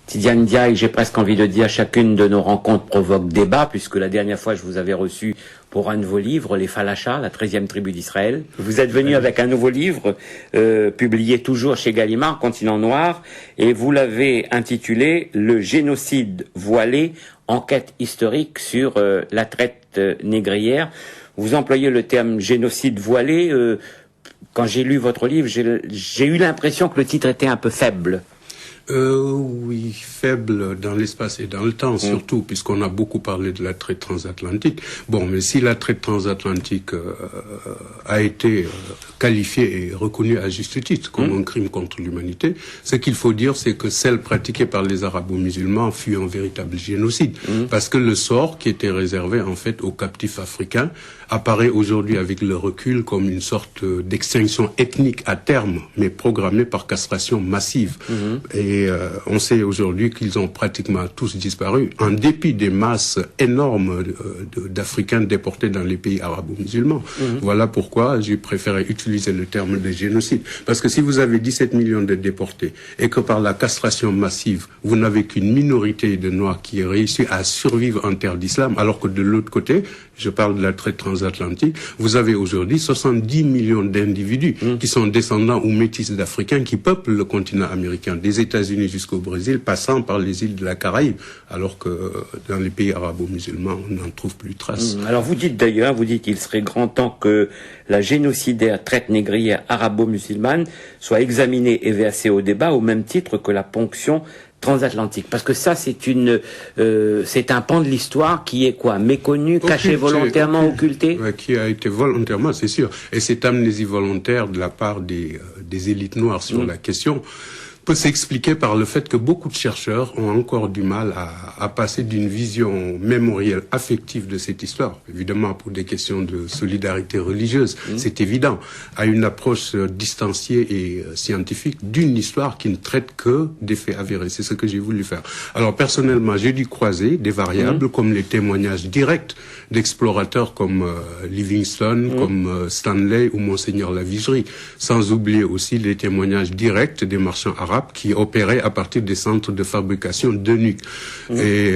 Tidiane Ndiaye, j'ai presque envie de dire, chacune de nos rencontres provoque débat, puisque la dernière fois, je vous avais reçu pour un de vos livres, Les Falachas, la 13e tribu d'Israël. Vous êtes venu avec un nouveau livre, publié toujours chez Gallimard, Continent Noir, et vous l'avez intitulé « Le génocide voilé, enquête historique sur la traite négrière ». Vous employez le terme « génocide voilé ». Quand j'ai lu votre livre, j'ai eu l'impression que le titre était un peu faible. Oui, faible dans l'espace et dans le temps, surtout, puisqu'on a beaucoup parlé de la traite transatlantique. Bon, mais si la traite transatlantique a été qualifiée et reconnue à juste titre comme un crime contre l'humanité, ce qu'il faut dire, c'est que celle pratiquée par les arabo-musulmans fut un véritable génocide. Parce que le sort qui était réservé, en fait, aux captifs africains apparaît aujourd'hui avec le recul comme une sorte d'extinction ethnique à terme, mais programmée par castration massive. Et on sait aujourd'hui qu'ils ont pratiquement tous disparu, en dépit des masses énormes d'Africains déportés dans les pays arabo-musulmans. Voilà pourquoi j'ai préféré utiliser le terme de génocide. Parce que si vous avez 17 millions de déportés et que par la castration massive, vous n'avez qu'une minorité de Noirs qui a réussi à survivre en terre d'islam, alors que de l'autre côté, je parle de la traite transatlantique, vous avez aujourd'hui 70 millions d'individus qui sont descendants ou métis d'Africains qui peuplent le continent américain, des États-Unis jusqu'au Brésil, passant par les îles de la Caraïbe, alors que dans les pays arabo-musulmans, on n'en trouve plus trace. Alors vous dites d'ailleurs, qu'il serait grand temps que la génocidaire traite négrière arabo-musulmane soit examinée et versée au débat au même titre que la ponction transatlantique, parce que ça c'est un pan de l'histoire qui est quoi, méconnu, caché volontairement, occulté, qui a été volontairement, c'est sûr, et cette amnésie volontaire de la part des élites noires sur la question peut s'expliquer par le fait que beaucoup de chercheurs ont encore du mal à passer d'une vision mémorielle affective de cette histoire, évidemment pour des questions de solidarité religieuse, c'est évident, à une approche distanciée et scientifique d'une histoire qui ne traite que des faits avérés. C'est ce que j'ai voulu faire. Alors personnellement, j'ai dû croiser des variables comme les témoignages directs d'explorateurs comme Livingstone, comme Stanley ou Monseigneur Lavigerie, sans oublier aussi les témoignages directs des marchands arabes qui opéraient à partir des centres de fabrication d'eunuques. Et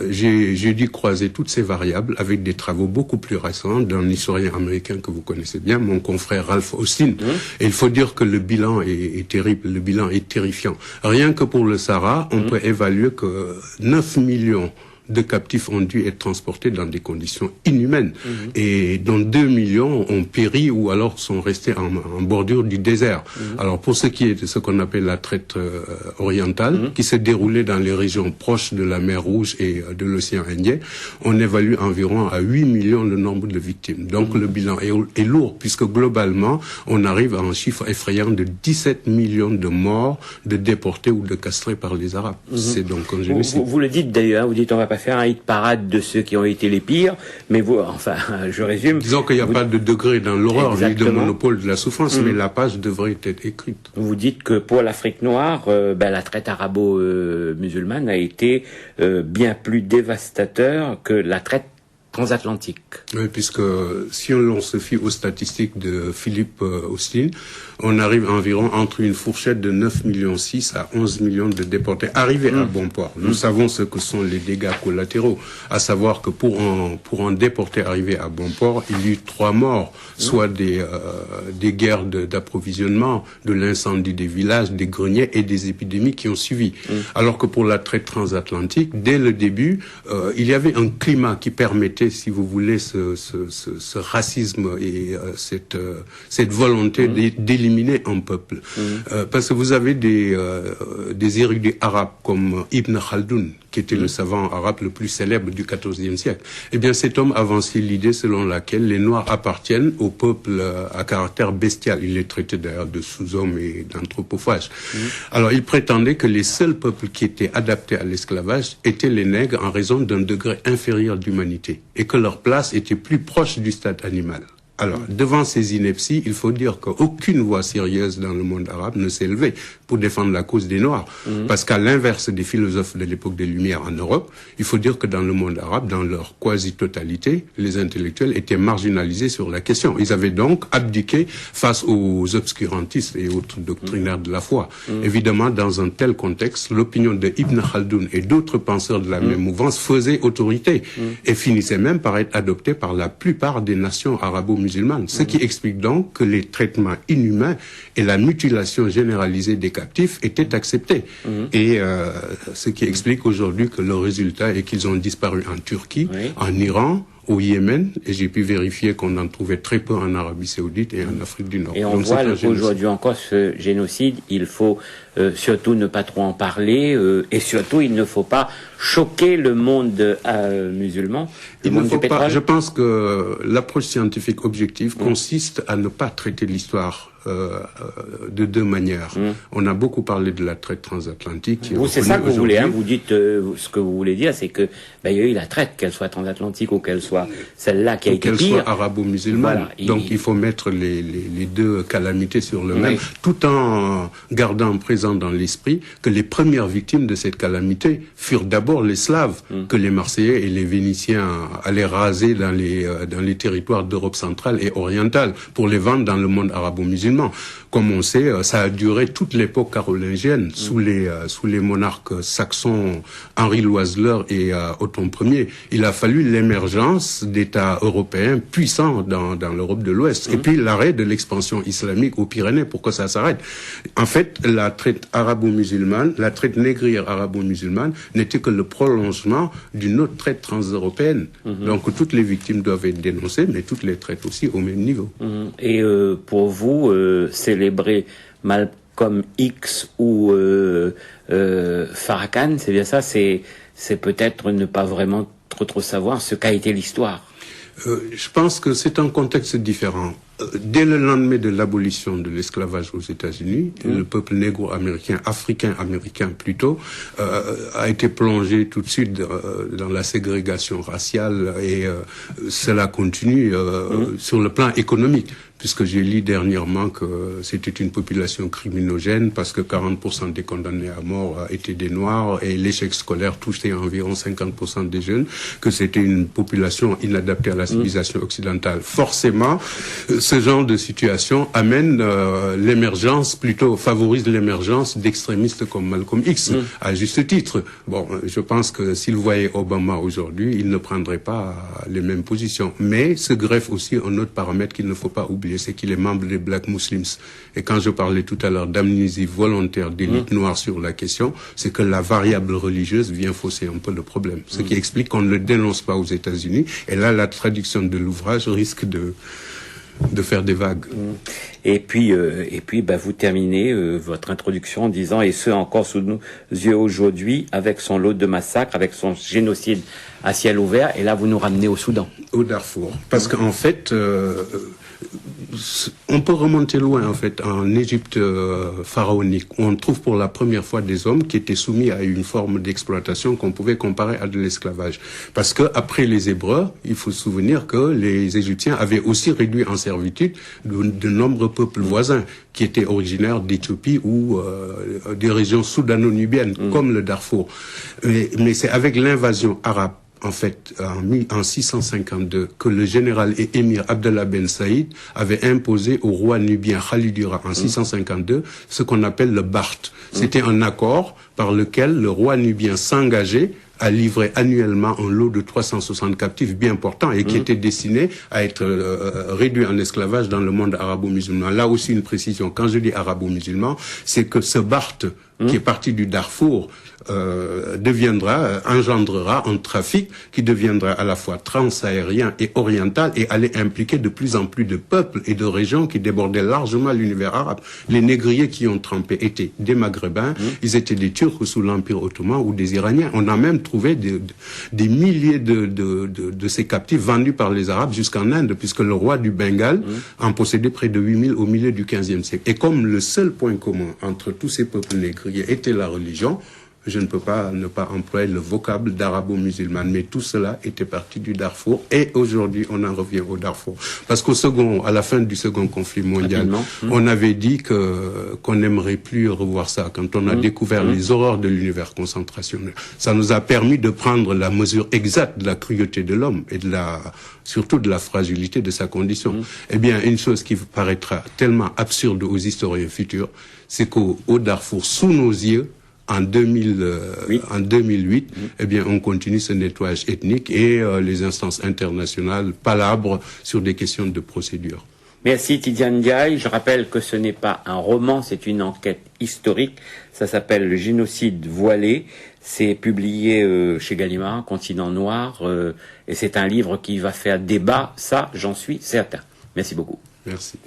j'ai dû croiser toutes ces variables avec des travaux beaucoup plus récents d'un historien américain que vous connaissez bien, mon confrère Ralph Austin. Et il faut dire que le bilan est terrible, le bilan est terrifiant. Rien que pour le Sahara, on peut évaluer que 9 millions de captifs ont dû être transportés dans des conditions inhumaines. Et dont 2 millions ont péri ou alors sont restés en bordure du désert. Alors pour ce qui est de ce qu'on appelle la traite orientale, qui s'est déroulée dans les régions proches de la mer Rouge et de l'océan Indien, on évalue environ à 8 millions le nombre de victimes. Donc le bilan est lourd, puisque globalement, on arrive à un chiffre effrayant de 17 millions de morts, de déportés ou de castrés par les Arabes. C'est donc un génocide. Vous le dites d'ailleurs, vous dites on va pas faire un hit parade de ceux qui ont été les pires, mais vous, enfin, je résume. Disons qu'il n'y a pas de degré dans l'horreur, ni de monopole de la souffrance, mais la page devrait être écrite. Vous dites que pour l'Afrique noire, la traite arabo-musulmane a été bien plus dévastateur que la traite transatlantique. Oui, puisque si on se fie aux statistiques de Philippe Austin, on arrive environ entre une fourchette de 9,6 millions à 11 millions de déportés arrivés à bon port. Nous savons ce que sont les dégâts collatéraux, à savoir que pour un déporté arrivé à bon port, il y eut 3 morts, soit des guerres d'approvisionnement, de l'incendie des villages, des greniers et des épidémies qui ont suivi. Alors que pour la traite transatlantique, dès le début, il y avait un climat qui permettait, si vous voulez, ce racisme et cette volonté d'éliminer un peuple. Parce que vous avez des érudits arabes comme Ibn Khaldoun, qui était le savant arabe le plus célèbre du XIVe siècle. Eh bien, cet homme avançait l'idée selon laquelle les Noirs appartiennent au peuple à caractère bestial. Il les traitait d'ailleurs de sous-hommes et d'anthropophages. Alors, il prétendait que les seuls peuples qui étaient adaptés à l'esclavage étaient les nègres en raison d'un degré inférieur d'humanité, et que leur place était plus proche du stade animal. Alors, devant ces inepties, il faut dire qu'aucune voix sérieuse dans le monde arabe ne s'est levée. pour défendre la cause des Noirs. Parce qu'à l'inverse des philosophes de l'époque des Lumières en Europe, il faut dire que dans le monde arabe, dans leur quasi-totalité, les intellectuels étaient marginalisés sur la question. Ils avaient donc abdiqué face aux obscurantistes et autres doctrinaires de la foi. Évidemment, dans un tel contexte, l'opinion de Ibn Khaldoun et d'autres penseurs de la même mouvance faisait autorité et finissait même par être adoptée par la plupart des nations arabo-musulmanes. Ce qui explique donc que les traitements inhumains et la mutilation généralisée des captifs étaient acceptés. Et ce qui explique aujourd'hui que le résultat est qu'ils ont disparu en Turquie, en Iran, au Yémen, et j'ai pu vérifier qu'on en trouvait très peu en Arabie Saoudite et en Afrique du Nord. Et on voit aujourd'hui encore ce génocide, il faut surtout ne pas trop en parler, et surtout il ne faut pas choquer le monde musulman, le monde du pétrole. Je pense que l'approche scientifique objective consiste à ne pas traiter l'histoire de deux manières. On a beaucoup parlé de la traite transatlantique. Vous, c'est ça que vous voulez, hein, vous dites ce que vous voulez dire, c'est que il y a eu la traite, qu'elle soit transatlantique ou qu'elle soit celle-là qui a été pire. Qu'elle soit arabo-musulmane. Voilà, donc il faut mettre les deux calamités sur le même, tout en gardant présent dans l'esprit que les premières victimes de cette calamité furent d'abord les Slaves, que les Marseillais et les Vénitiens allaient raser dans les territoires d'Europe centrale et orientale pour les vendre dans le monde arabo-musulman. Comme on sait, ça a duré toute l'époque carolingienne sous les monarques saxons Henri Loiseleur et Othon Ier. Il a fallu l'émergence d'États européens puissants dans l'Europe de l'Ouest et puis l'arrêt de l'expansion islamique aux Pyrénées pour que ça s'arrête. En fait, la traite arabo-musulmane, la traite négrière arabo-musulmane n'était que le prolongement d'une autre traite transeuropéenne. Donc toutes les victimes doivent être dénoncées, mais toutes les traites aussi au même niveau. Et pour vous, célébrer Malcolm X ou Farrakhan, c'est bien ça, c'est peut-être ne pas vraiment trop savoir ce qu'a été l'histoire. Je pense que c'est un contexte différent. Dès le lendemain de l'abolition de l'esclavage aux États-Unis, le peuple négro-américain, africain-américain plutôt, a été plongé tout de suite dans la ségrégation raciale et cela continue sur le plan économique. Puisque j'ai lu dernièrement que c'était une population criminogène parce que 40% des condamnés à mort étaient des Noirs et l'échec scolaire touchait environ 50% des jeunes, que c'était une population inadaptée à la civilisation occidentale. Forcément, ce genre de situation amène favorise l'émergence d'extrémistes comme Malcolm X, à juste titre. Bon, je pense que s'il voyait Obama aujourd'hui, il ne prendrait pas les mêmes positions. Mais se greffe aussi un autre paramètre qu'il ne faut pas oublier, c'est qu'il est membre des Black Muslims. Et quand je parlais tout à l'heure d'amnésie volontaire d'élite noire sur la question, c'est que la variable religieuse vient fausser un peu le problème. Ce qui explique qu'on ne le dénonce pas aux États-Unis. Et là, la traduction de l'ouvrage risque de faire des vagues. Et puis, vous terminez votre introduction en disant, et ce encore sous nos yeux aujourd'hui, avec son lot de massacres, avec son génocide à ciel ouvert, et là vous nous ramenez au Soudan. Au Darfour. Parce qu'en fait, on peut remonter loin, en fait, en Égypte pharaonique, où on trouve pour la première fois des hommes qui étaient soumis à une forme d'exploitation qu'on pouvait comparer à de l'esclavage. Parce que après les Hébreux, il faut se souvenir que les Égyptiens avaient aussi réduit en servitude de nombreux peuples voisins qui étaient originaires d'Éthiopie ou des régions soudano-nubiennes, comme le Darfour. Mais c'est avec l'invasion arabe, en fait, en 652, que le général et émir Abdallah Ben Saïd avait imposé au roi nubien Khalidura en 652 ce qu'on appelle le Barth. C'était un accord par lequel le roi nubien s'engageait à livrer annuellement un lot de 360 captifs bien portants et qui était destiné à être réduit en esclavage dans le monde arabo-musulman. Là aussi une précision, quand je dis arabo-musulman, c'est que ce Barth qui est parti du Darfour engendrera un trafic qui deviendra à la fois transaérien et oriental et allait impliquer de plus en plus de peuples et de régions qui débordaient largement l'univers arabe. Les négriers qui ont trempé étaient des Maghrébins, ils étaient des Turcs sous l'Empire ottoman ou des Iraniens. On a même trouvé des milliers de ces captifs vendus par les Arabes jusqu'en Inde, puisque le roi du Bengale en possédait près de 8000 au milieu du XVe siècle. Et comme le seul point commun entre tous ces peuples négriers était la religion, je ne peux pas ne pas employer le vocable d'arabo-musulmane. Mais tout cela était parti du Darfour. Et aujourd'hui, on en revient au Darfour. Parce à la fin du second conflit mondial, on avait dit qu'on n'aimerait plus revoir ça. Quand on a découvert les horreurs de l'univers concentrationnel, ça nous a permis de prendre la mesure exacte de la cruauté de l'homme et surtout de la fragilité de sa condition. Eh bien, une chose qui paraîtra tellement absurde aux historiens futurs, c'est qu'au Darfour, sous nos yeux, en 2008, eh bien, on continue ce nettoyage ethnique et les instances internationales palabrent sur des questions de procédure. Merci Tidiane Ndiaye. Je rappelle que ce n'est pas un roman, c'est une enquête historique. Ça s'appelle Le génocide voilé. C'est publié chez Gallimard, Continent Noir, et c'est un livre qui va faire débat, ça j'en suis certain. Merci beaucoup. Merci.